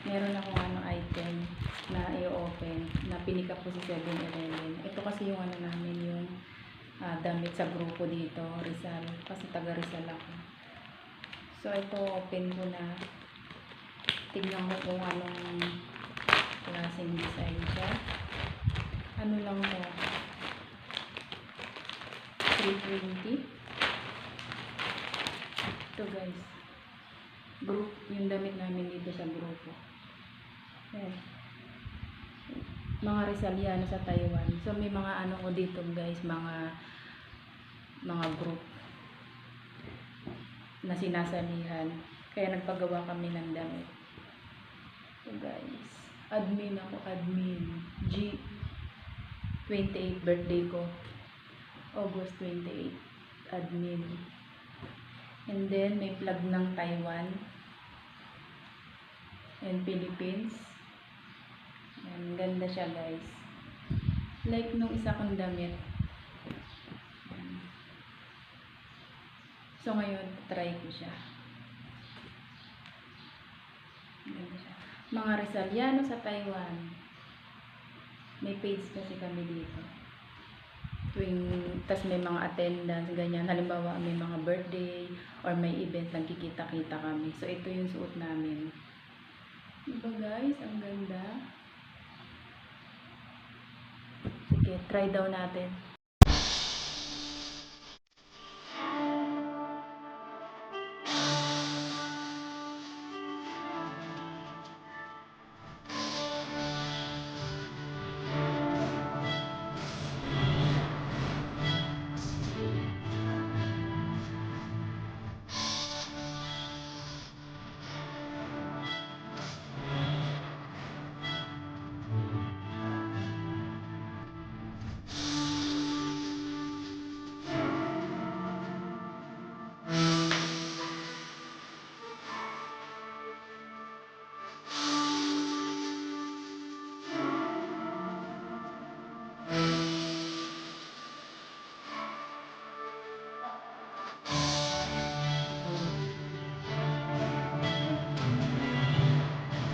meron akong item na i-open na pinikap ko sa 7-Eleven. Ito kasi yung namin yung damit sa grupo dito, Rizal. Kasi taga Rizal ako. So ito open ko na. Tignan ko kung anong klaseng design siya. Ano lang to? 320. Ito guys. Group, yung damit namin dito sa grupo. Ayan. Mga Rizaliano sa Taiwan. So may mga ano ko dito guys, mga group na sinasalihan. Kaya nagpagawa kami ng damit. So guys, admin ako, admin. G28 birthday ko. August 28, admin. And then may flag ng Taiwan and Philippines. Ayan, ganda siya guys. Like nung isa kong damit. So ngayon, try ko siya. Ganda siya. Mga Rizaliano sa Taiwan. May page kasi kami dito. Tas may mga attendance, ganyan. Halimbawa, may mga birthday or may event, nagkikita-kita kami. So ito yung suot namin. Diba guys? Ang ganda. Sige, try daw natin.